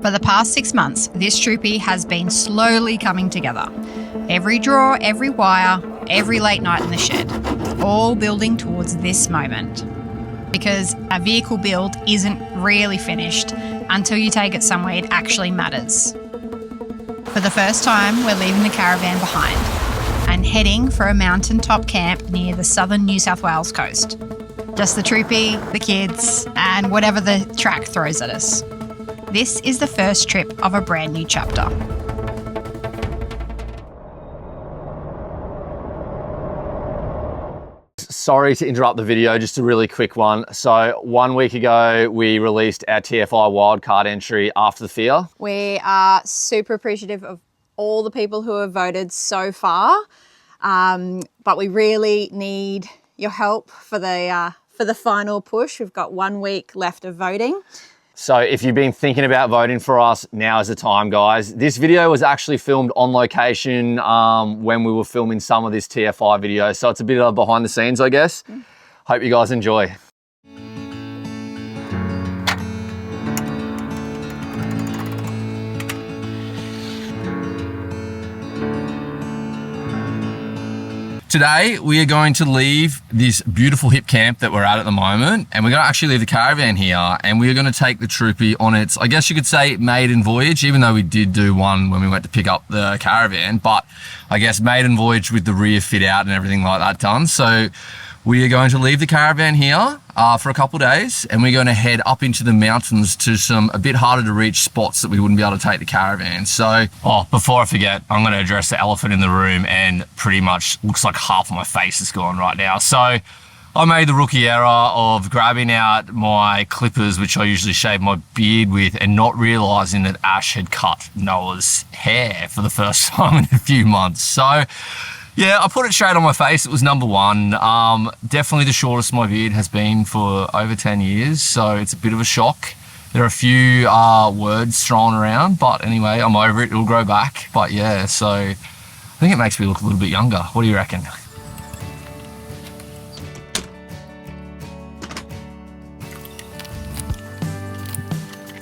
For the past 6 months, this Troopy has been slowly coming together. Every drawer, every wire, every late night in the shed, all building towards this moment. Because a vehicle build isn't really finished until you take it somewhere it actually matters. For the first time, we're leaving the caravan behind and heading for a mountaintop camp near the southern New South Wales coast. Just the Troopy, the kids, and whatever the track throws at us. This is the first trip of a brand new chapter. Sorry to interrupt the video, just a really quick one. So 1 week ago, we released our TFI Wildcard entry after the fear. We are super appreciative of all the people who have voted so far, but we really need your help for the final push. We've got 1 week left of voting. So if you've been thinking about voting for us, now is the time, guys. This video was actually filmed on location when we were filming some of this TFI video. So it's a bit of behind the scenes, I guess. Hope you guys enjoy. Today, we are going to leave this beautiful hip camp that we're at the moment, and we're going to actually leave the caravan here, and we're going to take the Troopy on its, I guess you could say, maiden voyage, even though we did do one when we went to pick up the caravan, but I guess maiden voyage with the rear fit out and everything like that done. So we are going to leave the caravan here for a couple of days, and we're going to head up into the mountains to some a bit harder to reach spots that we wouldn't be able to take the caravan. So, before I forget, I'm going to address the elephant in the room, and pretty much looks like half of my face is gone right now. So I made the rookie error of grabbing out my clippers, which I usually shave my beard with, and not realizing that Ash had cut Noah's hair for the first time in a few months. So yeah, I put it straight on my face. It was number one. Definitely the shortest my beard has been for over 10 years, so it's a bit of a shock. There are a few words thrown around, but anyway, I'm over it. It'll grow back. But yeah, so I think it makes me look a little bit younger. What do you reckon?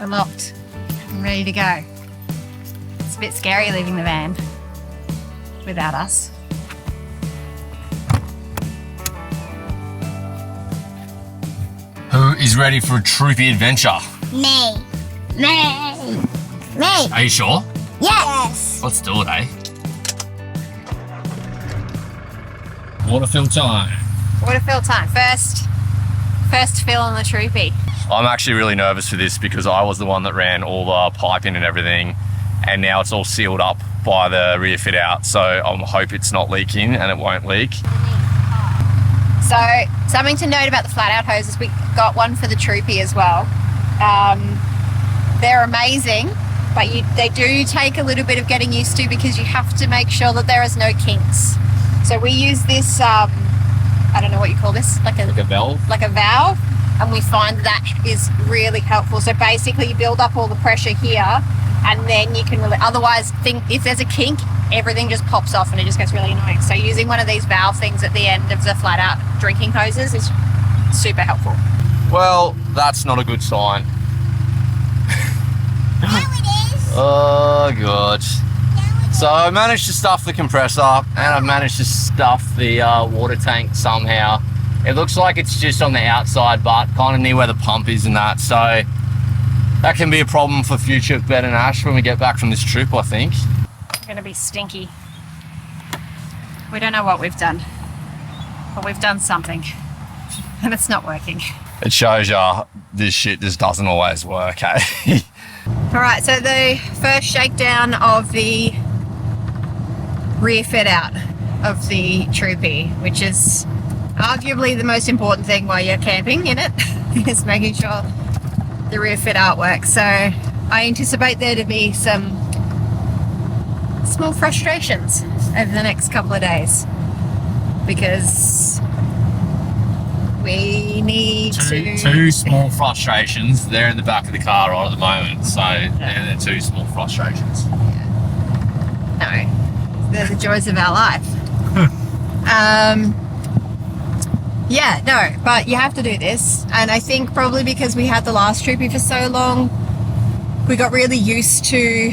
We're locked. I'm ready to go. It's a bit scary leaving the van without us. Who is ready for a Troopy adventure? Me. Me. Me. Are you sure? Yes. Let's do it, eh? Waterfill time. Waterfill time. First fill on the Troopy. I'm actually really nervous for this because I was the one that ran all the piping and everything, and now it's all sealed up by the rear fit out, so I hope it's not leaking and it won't leak. So something to note about the flat out hoses, we got one for the Troopy as well. They're amazing, but they do take a little bit of getting used to because you have to make sure that there is no kinks. So we use this, I don't know what you call this, like a valve? Like a valve, and we find that is really helpful. So basically you build up all the pressure here, and then you can really, otherwise if there's a kink, everything just pops off and it just gets really annoying. So using one of these valve things at the end of the flat out drinking hoses is super helpful. Well, that's not a good sign. Now it is. Oh god. So I managed to stuff the compressor, and I've managed to stuff the water tank somehow. It looks like it's just on the outside, but kind of near where the pump is and that. So that can be a problem for future Ben and Ash when we get back from this trip, I think. It's gonna be stinky. We don't know what we've done, but we've done something and it's not working. It shows you this shit just doesn't always work, eh? All right, so the first shakedown of the rear fit out of the Troopy, which is arguably the most important thing while you're camping in it, is making sure the rear fit out works. So I anticipate there to be some small frustrations over the next couple of days because we need two small frustrations. They're in the back of the car right at the moment, so they're two small frustrations. No, they're the joys of our life. Yeah, no, but you have to do this, and I think probably because we had the last Troopy for so long, we got really used to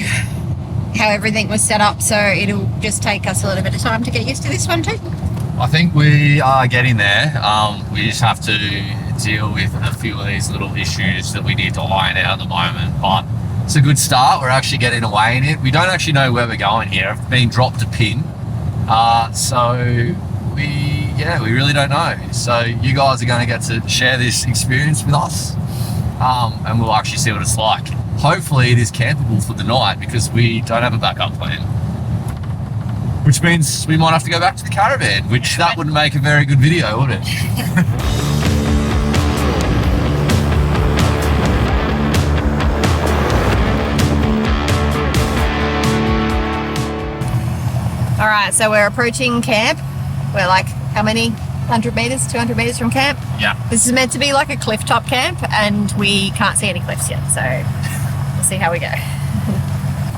how everything was set up, so it'll just take us a little bit of time to get used to this one too. I think we are getting there. We just have to deal with a few of these little issues that we need to iron out at the moment, but it's a good start. We're actually getting away in it. We don't actually know where we're going here. I've been dropped a pin, so we really don't know. So you guys are going to get to share this experience with us, and we'll actually see what it's like. Hopefully it is campable for the night because we don't have a backup plan, which means we might have to go back to the caravan, which that wouldn't make a very good video, would it? All right, so we're approaching camp. We're like, how many? 100 meters, 200 meters from camp? Yeah. This is meant to be like a clifftop camp, and we can't see any cliffs yet, so we'll see how we go.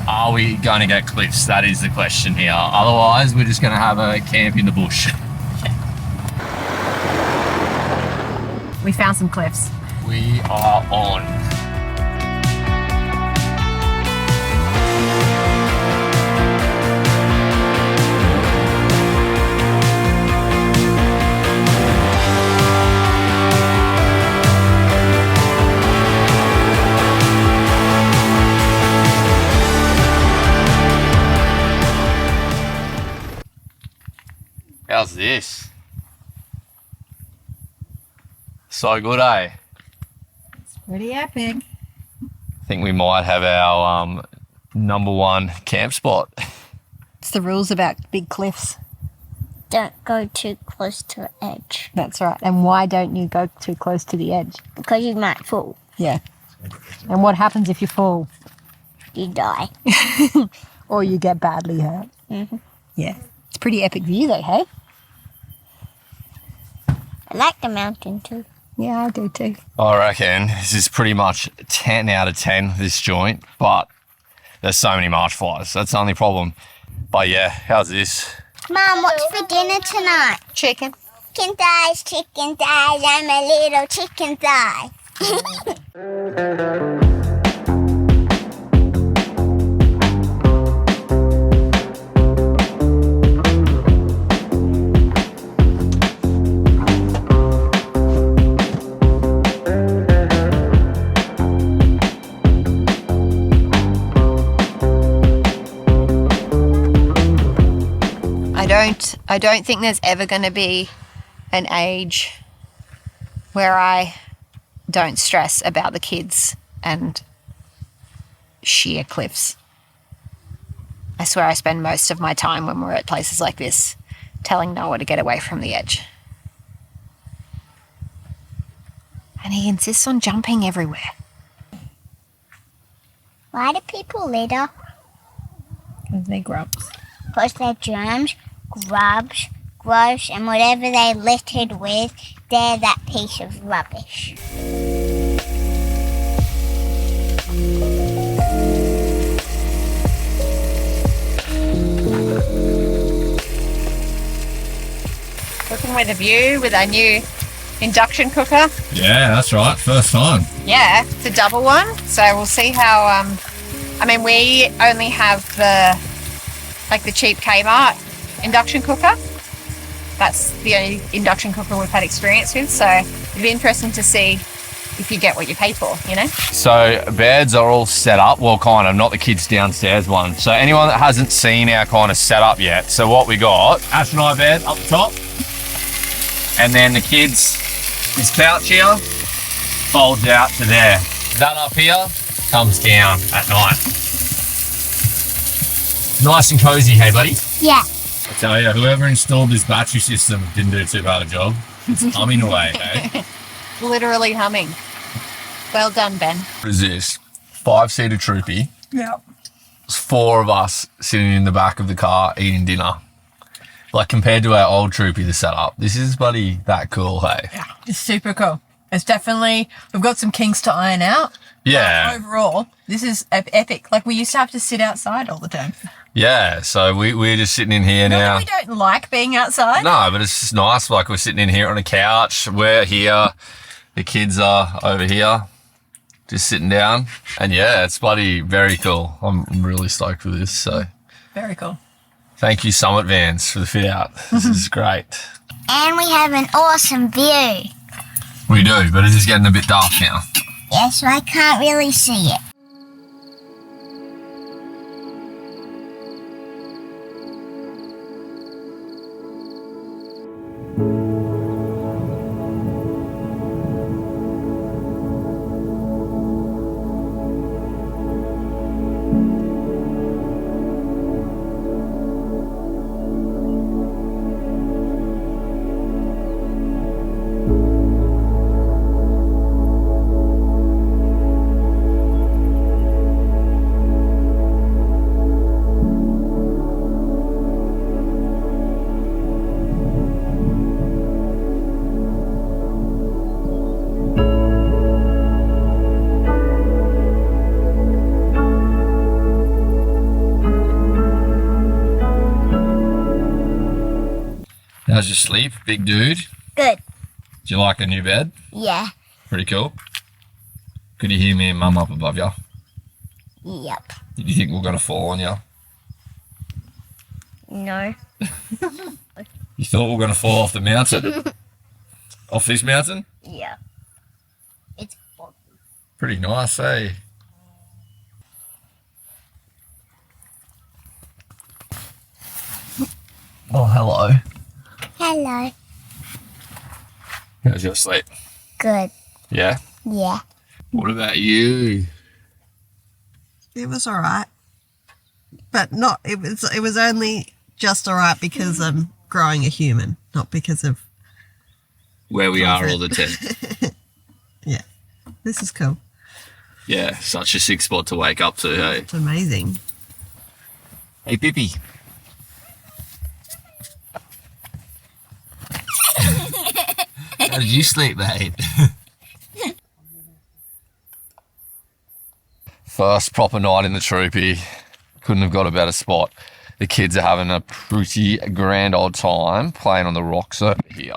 Are we going to get cliffs? That is the question here. Otherwise, we're just going to have a camp in the bush. We found some cliffs. We are on. How's this? So good, eh? It's pretty epic. I think we might have our number one camp spot. It's the rules about big cliffs. Don't go too close to the edge That's right. And why don't you go too close to the edge? because you might fall. Yeah. And what happens if you fall? You die. Or you get badly hurt? Mm-hmm. Yeah. It's a pretty epic view though, hey? I like the mountain too. Yeah, I do too. I reckon this is pretty much 10 out of 10, this joint, but there's so many marsh flies. That's the only problem. But yeah, how's this? Mom, what's for dinner tonight? Chicken. Chicken thighs, I'm a little chicken thigh. I don't think there's ever going to be an age where I don't stress about the kids and sheer cliffs. I swear I spend most of my time when we're at places like this telling Noah to get away from the edge. And he insists on jumping everywhere. Why do people litter? Because they're grubs. Because they're germs, grubs, gross, and whatever they littered with, they're that piece of rubbish. Cooking with a view with our new induction cooker. Yeah, that's right. First time. Yeah, it's a double one. So we'll see how, I mean, we only have the cheap Kmart induction cooker. That's the only induction cooker we've had experience with. So it'd be interesting to see if you get what you pay for, you know? So beds are all set up. Well, kind of, not the kids downstairs one. So anyone that hasn't seen our kind of setup yet. So what we got, Ash and I bed up the top. And then the kids, this couch here, folds out to there. That up here comes down at night. Nice and cozy, hey buddy? Yeah. I tell you, whoever installed this battery system didn't do too bad a job. It's humming away, eh? Literally humming. Well done, Ben. What is this? 5-seater Troopy. Yeah. There's 4 of us sitting in the back of the car eating dinner. Like compared to our old Troopy, the setup, this is bloody that cool, hey? Yeah, it's super cool. It's definitely, we've got some kinks to iron out. Yeah. But overall, this is epic. Like we used to have to sit outside all the time. Yeah, so we're just sitting in here now. Not that we don't like being outside. No, but it's just nice. Like we're sitting in here on a couch. We're here. The kids are over here. just sitting down. And yeah, it's bloody very cool. I'm really stoked for this. So Very cool. thank you, Summit Vans, for the fit out. This is great. And we have an awesome view. We do, but it is getting a bit dark now. Yeah, so I can't really see it. How's your sleep, big dude? Good. Do you like the new bed? Yeah. Pretty cool. Could you hear me and Mum up above you? Yep. Do you think we're going to fall on you? No. You thought we were going to fall off the mountain? Off this mountain? Yeah. It's foggy. Pretty nice, eh? Oh, hello. Hello. How's your sleep? Good. Yeah? Yeah. What about you? It was all right, but not. It was only just all right because I'm growing a human, not because of. Where we are all the time. Yeah, this is cool. Yeah, such a sick spot to wake up to, hey? It's amazing. Hey, Pippi. How did you sleep, mate? First proper night in the Troopy. Couldn't have got a better spot. The kids are having a pretty grand old time playing on the rocks over here.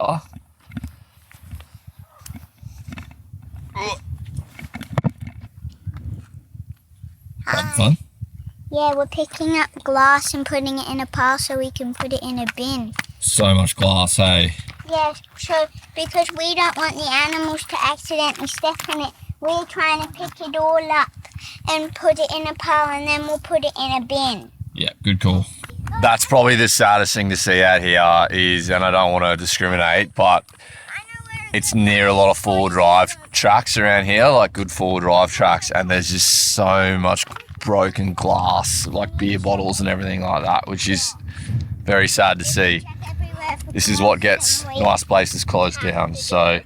Having fun? Yeah, we're picking up glass and putting it in a pile so we can put it in a bin. So much glass, hey? Yeah, so because we don't want the animals to accidentally step in it, we're trying to pick it all up and put it in a pile, and then we'll put it in a bin. Yeah, good call. That's probably the saddest thing to see out here is, and I don't want to discriminate, but it's near a lot of four-wheel drive tracks around here, like good four-wheel drive tracks, and there's just so much broken glass, like beer bottles and everything like that, which is very sad to see. This is what gets nice places closed down, so.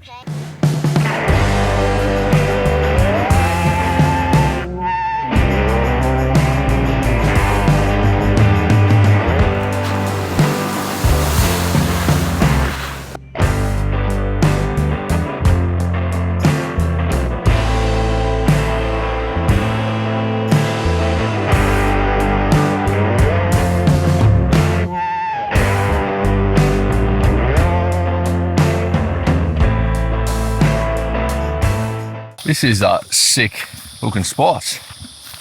This is a sick looking spot.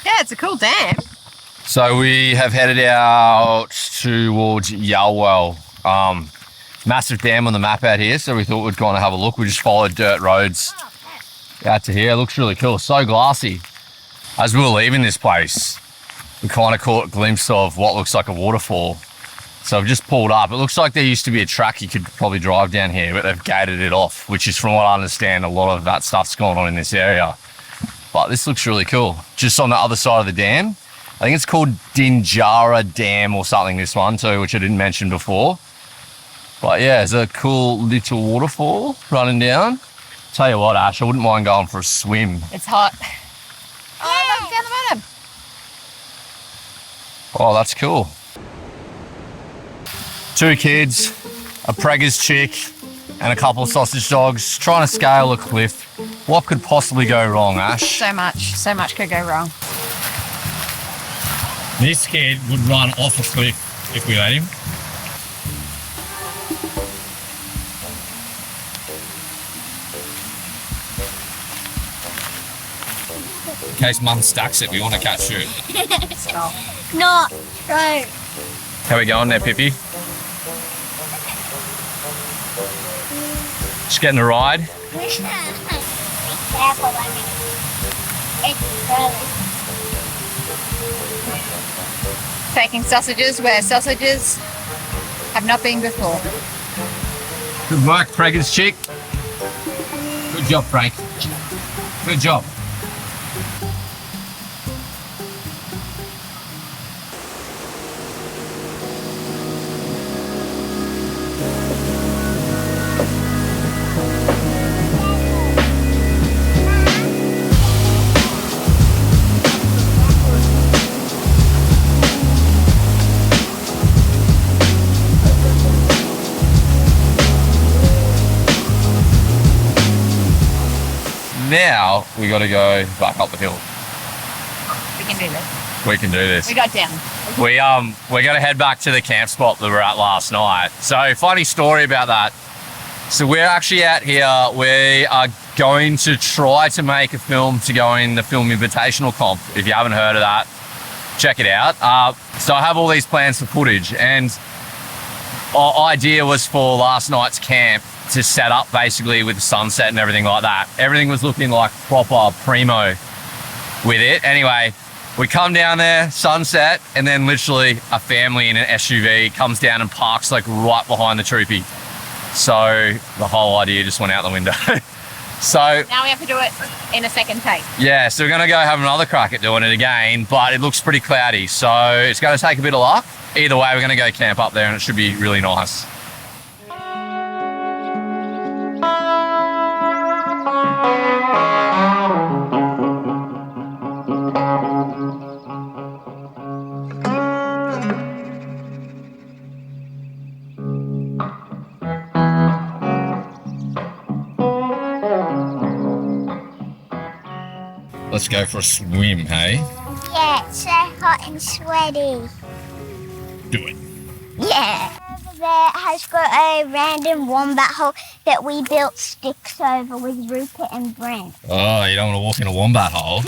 Yeah, it's a cool dam. So we have headed out towards Yalwell. Massive dam on the map out here, so we thought we'd kind of have a look. We just followed dirt roads out to here. It looks really cool, so glassy. As we were leaving this place, we kind of caught a glimpse of what looks like a waterfall. So we've just pulled up. It looks like there used to be a track you could probably drive down here, but they've gated it off, which is, from what I understand, a lot of that stuff's going on in this area. But this looks really cool. Just on the other side of the dam. I think it's called Dinjara Dam or something, this one too, which I didn't mention before. But yeah, it's a cool little waterfall running down. Tell you what, Ash, I wouldn't mind going for a swim. It's hot. Oh, look down the bottom. Oh, that's cool. 2 kids, a preggers chick, and a couple of sausage dogs trying to scale a cliff. What could possibly go wrong, Ash? So much could go wrong. This kid would run off a cliff if we let him. In case Mum stacks it, we want to catch it. No, don't. How we going there, Pippi? Just getting a ride. Be careful, I mean. It's curly. Taking sausages where sausages have not been before. Good work, Prager's chick. Good job, Frank. Good job. Now we got to go back up the hill. We can do this. We can do this. We got down. We're going to head back to the camp spot that we were at last night. So funny story about that. So we're actually out here. We are going to try to make a film to go in the film Invitational comp. If you haven't heard of that, check it out. So I have all these plans for footage, and our idea was for last night's camp to set up basically with the sunset and everything like that. Everything was looking like proper primo with it. Anyway, we come down there, sunset, and then literally a family in an SUV comes down and parks like right behind the Troopy. So the whole idea just went out the window. So Now we have to do it in a second take. yeah, so we're gonna go have another crack at doing it again, but it looks pretty cloudy. So it's gonna take a bit of luck. Either way, we're gonna go camp up there and it should be really nice. Let's go for a swim, hey? Yeah, it's so hot and sweaty. Do it. Yeah. Over there has got a random wombat hole that we built sticks over with Rupert and Brent. Oh, you don't want to walk in a wombat hole?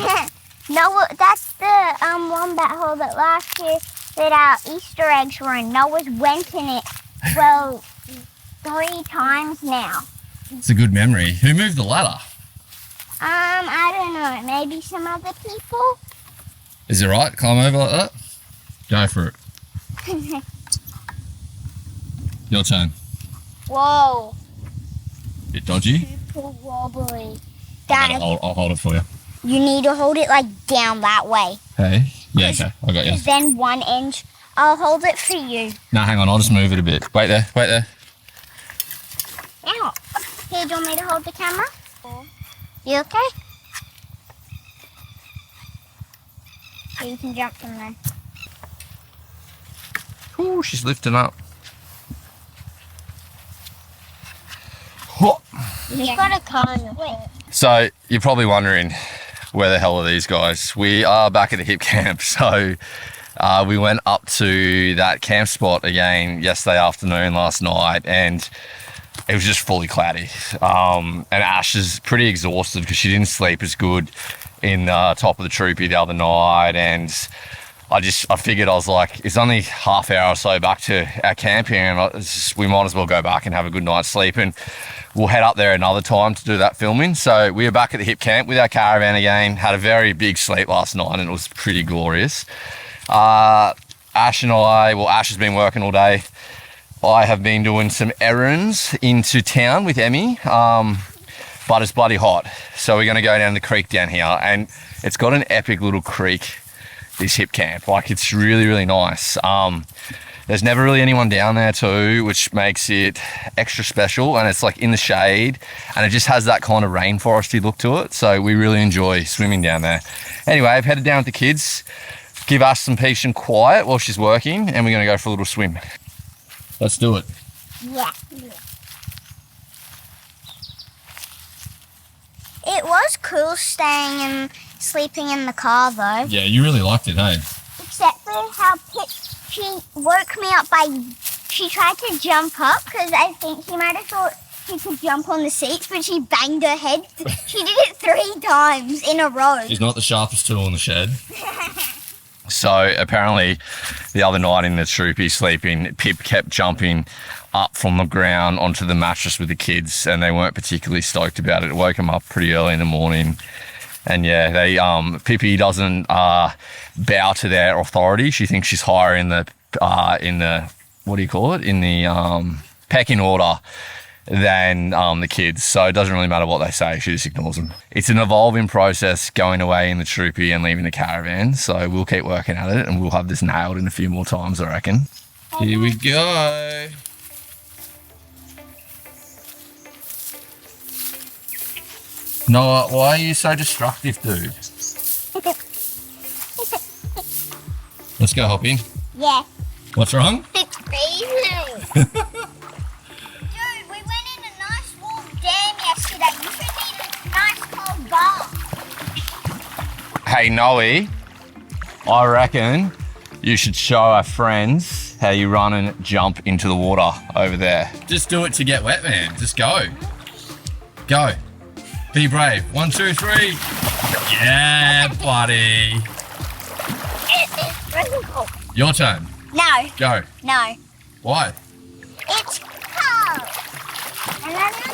No, that's the wombat hole that last year that our Easter eggs were in. Noah's went in it, well, 3 times now. It's a good memory. Who moved the ladder? I don't know. Maybe some other people? Is it right? Climb over like that? Go for it. Your turn. Whoa. Bit dodgy. Super wobbly. I'll Dad, hold it for you. you need to hold it like down that way. Hey? Yeah, okay. I got you. Then 1 inch. I'll hold it for you. No, hang on. I'll just move it a bit. Wait there. Wait there. Ow. Here, do you want me to hold the camera? You okay? So you can jump from there. Ooh, she's lifting up. Whoa. He's got a kind of it. So you're probably wondering, where the hell are these guys? We are back at the hip camp. So we went up to that camp spot again yesterday afternoon, last night, and it was just fully cloudy. And Ash is pretty exhausted because she didn't sleep as good in top of the Troopy the other night. And I figured, I was like, it's only half hour or so back to our camp here, and we might as well go back and have a good night's sleep. And we'll head up there another time to do that filming. So we are back at the hip camp with our caravan again. Had a very big sleep last night and it was pretty glorious. Ash and I, well, Ash has been working all day. I have been doing some errands into town with Emmy, but it's bloody hot. So we're gonna go down the creek down here, and it's got an epic little creek, this hip camp. Like, it's really, really nice. There's never really anyone down there too, which makes it extra special, and it's like in the shade, and it just has that kind of rainforesty look to it. So we really enjoy swimming down there. Anyway, I've headed down with the kids, give Ash some peace and quiet while she's working, and we're gonna go for a little swim. Let's do it. Yeah. It was cool staying and sleeping in the car though. Yeah, you really liked it, hey? Except for how she woke me up by, she tried to jump up because I think she might have thought she could jump on the seats, but she banged her head. She did it 3 times in a row. She's not the sharpest tool in the shed. So apparently the other night in the Troopy sleeping, Pip kept jumping up from the ground onto the mattress with the kids, and they weren't particularly stoked about it. It woke them up pretty early in the morning. And yeah, they Pippi doesn't bow to their authority. She thinks she's higher in the what do you call it? In the pecking order than the kids. So it doesn't really matter what they say. She just ignores them. It's an evolving process going away in the Troopy and leaving the Caravan. So we'll keep working at it, and we'll have this nailed in a few more times, I reckon. Here we go. Noah, why are you so destructive, dude? Let's go, Hoppy. Yeah. What's wrong? It's freezing. Dude, we went in a nice warm dam yesterday. You should need a nice cold bath. Hey, Noe, I reckon you should show our friends how you run and jump into the water over there. Just do it to get wet, man. Just go. Go. Be brave. 1, 2, 3. Yeah, buddy. Your turn. No. Go. No. Why? It's cold. And I'm not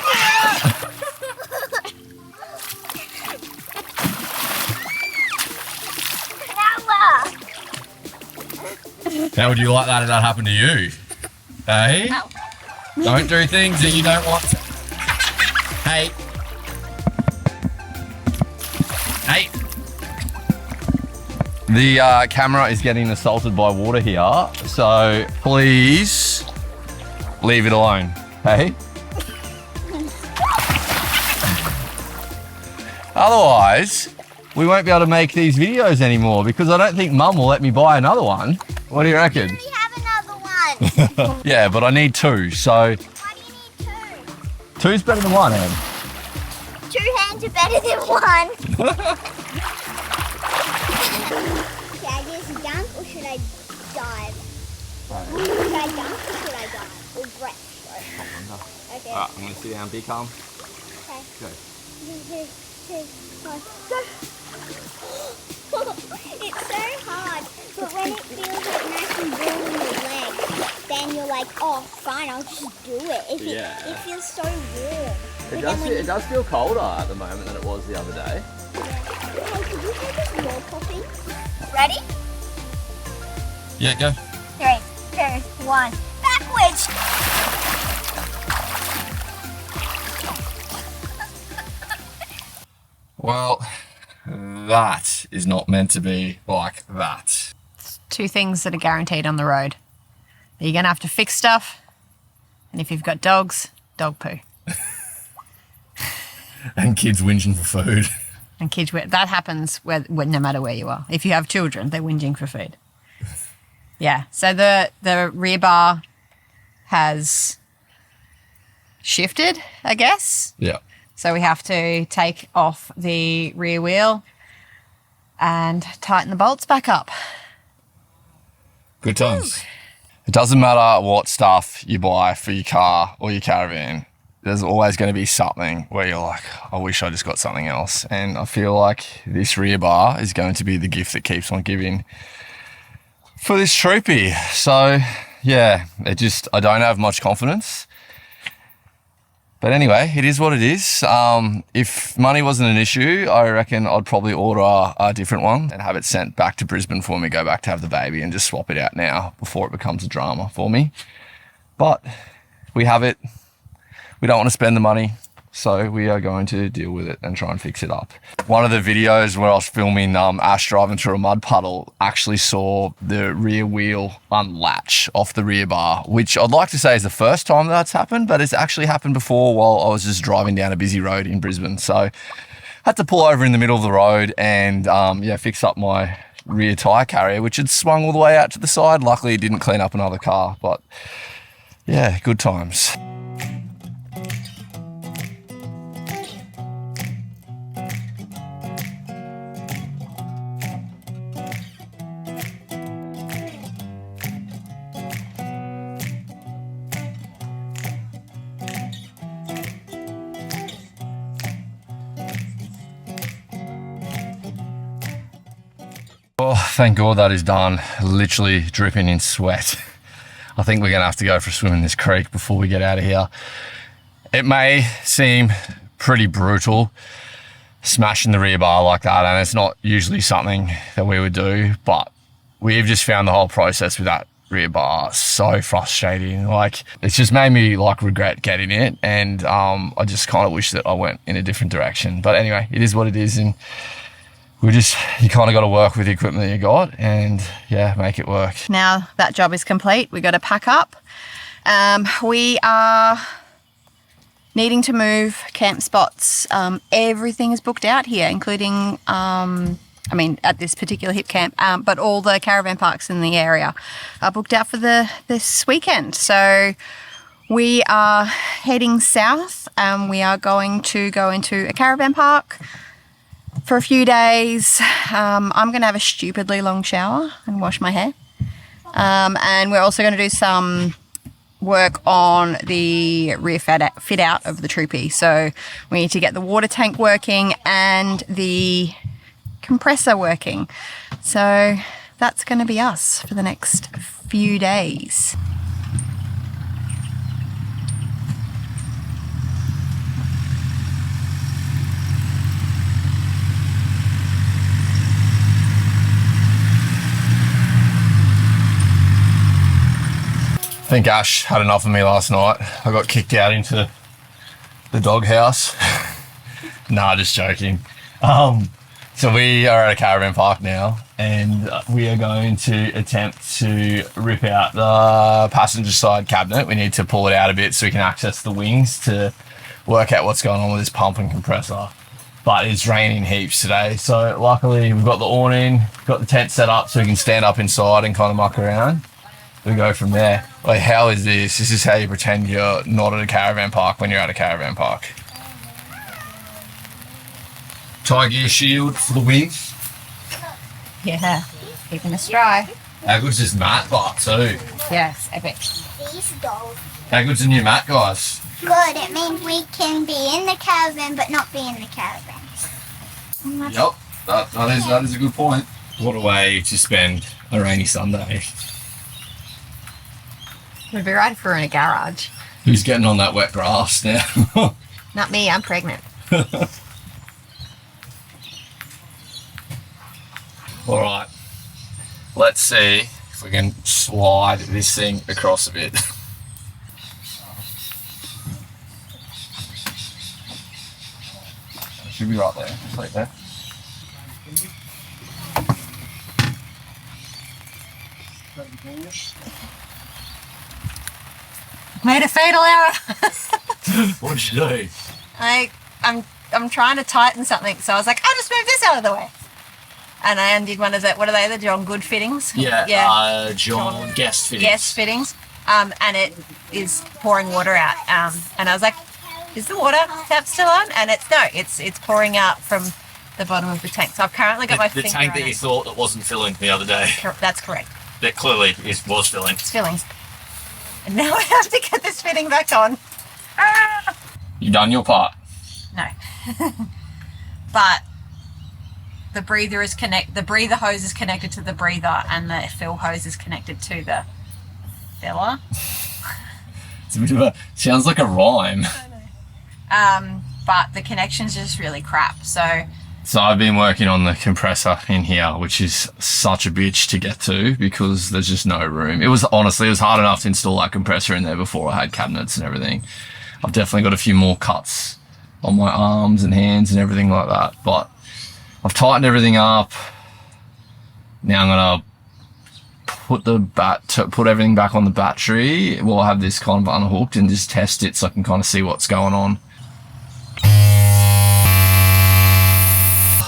How would you like that if that happened to you? Hey? No. Don't do things that you don't want to. Hey. Hey. The camera is getting assaulted by water here, so please leave it alone, hey? Otherwise, we won't be able to make these videos anymore because I don't think Mum will let me buy another one. What do you reckon? We have another one. Yeah, but I need 2, so... Why do you need 2? 2's better than 1, Em. 2 hands are better than 1. Should I just jump or should I dive? Should I jump or should I dive? Or breath? Okay. Alright, I'm going to sit down, be calm. Okay. Go. 2, 1, go. It's so hard, but when it feels like nice and warm in your legs, then you're like, oh, fine, I'll just do it. Yeah. It feels so warm. It does feel colder at the moment than it was the other day. Hey, could you take us more popping? Ready? Yeah, go. 3, 2, 1. Backwards! Well, that is not meant to be like that. 2 things that are guaranteed on the road. You're going to have to fix stuff, and if you've got dogs, dog poo. And kids whinging for food. And kids, that happens no matter where you are. If you have children, they're whinging for food. Yeah, so the rear bar has shifted, I guess. Yeah. So we have to take off the rear wheel and tighten the bolts back up. Good times. It doesn't matter what stuff you buy for your car or your Caravan. There's always going to be something where you're like, I wish I just got something else. And I feel like this rear bar is going to be the gift that keeps on giving for this Troopy. So yeah, I don't have much confidence. But anyway, it is what it is. If money wasn't an issue, I reckon I'd probably order a different one and have it sent back to Brisbane for me, go back to have the baby and just swap it out now before it becomes a drama for me. But we have it. We don't want to spend the money, so we are going to deal with it and try and fix it up. One of the videos where I was filming Ash driving through a mud puddle actually saw the rear wheel unlatch off the rear bar, which I'd like to say is the first time that's happened, but it's actually happened before while I was just driving down a busy road in Brisbane. So I had to pull over in the middle of the road and fix up my rear tyre carrier, which had swung all the way out to the side. Luckily, it didn't clean up another car, but yeah, good times. Oh, thank God that is done. Literally dripping in sweat. I think we're gonna have to go for a swim in this creek before we get out of here. It may seem pretty brutal smashing the rear bar like that, and it's not usually something that we would do, but we've just found the whole process with that rear bar so frustrating. Like, it's just made me like regret getting it, and I just kind of wish that I went in a different direction. But anyway, it is what it is, and you kind of got to work with the equipment that you got and yeah, make it work. Now that job is complete, we got to pack up. We are needing to move camp spots. Everything is booked out here, including at this particular hip camp, but all the caravan parks in the area are booked out for this weekend. So we are heading south. We are going to go into a caravan park for a few days. I'm going to have a stupidly long shower and wash my hair. And we're also going to do some work on the rear fit out of the Troopy. So we need to get the water tank working and the compressor working. So that's going to be us for the next few days. I think Ash had enough of me last night. I got kicked out into the doghouse. Nah, just joking. So we are at a caravan park now, and we are going to attempt to rip out the passenger side cabinet. We need to pull it out a bit so we can access the wings to work out what's going on with this pump and compressor. But it's raining heaps today, so luckily we've got the awning, got the tent set up so we can stand up inside and kind of muck around. We go from there. Like, how is this? This is how you pretend you're not at a caravan park when you're at a caravan park. Tie gear shield for the wings. Yeah, keeping us dry. How good's this mat bar too? Yes, epic. These dolls. How good's the new mat, guys? Good. It means we can be in the caravan but not be in the caravan. Yep, that is a good point. What a way to spend a rainy Sunday. We'd be right if we were in a garage. Who's getting on that wet grass now? Not me, I'm pregnant. All right, let's see if we can slide this thing across a bit. Should be right there, just like that. Made a fatal error. What did you do? I'm trying to tighten something, so I was like, I'll just move this out of the way. And I undid one of the, what are they, the John Good fittings? Yeah. John Guest fittings. Guest fittings. And it is pouring water out. And I was like, is the water tap still on? And it's pouring out from the bottom of the tank. So I've currently got my finger The tank on that you it. thought that wasn't filling the other day. That's correct. That clearly was filling. It's fillings. And now I have to get this fitting back on. You done your part? No. But the breather is the breather hose is connected to the breather, and the fill hose is connected to the filler. It's a bit of sounds like a rhyme. But the connection's just really crap. So I've been working on the compressor in here, which is such a bitch to get to because there's just no room. It was hard enough to install that compressor in there before I had cabinets and everything. I've definitely got a few more cuts on my arms and hands and everything like that, but I've tightened everything up. Now I'm gonna put everything back on the battery. We'll have this kind of unhooked and just test it so I can kind of see what's going on.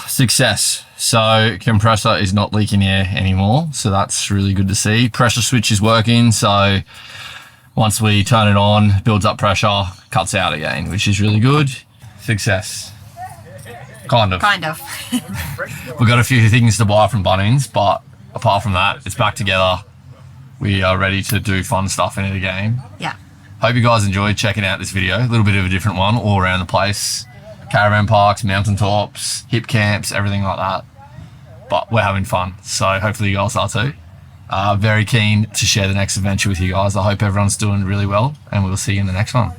Success. So compressor is not leaking air anymore, so that's really good to see. Pressure switch is working, so once we turn it on, builds up pressure, cuts out again, which is really good. Success. Kind of. We've got a few things to buy from Bunnings, but apart from that, it's back together. We are ready to do fun stuff in it again. yeah. Hope you guys enjoyed checking out this video. A little bit of a different one all around the place. Caravan parks, mountaintops, hip camps, everything like that. but we're having fun. So hopefully you guys are too. Very keen to share the next adventure with you guys. I hope everyone's doing really well, and we'll see you in the next one.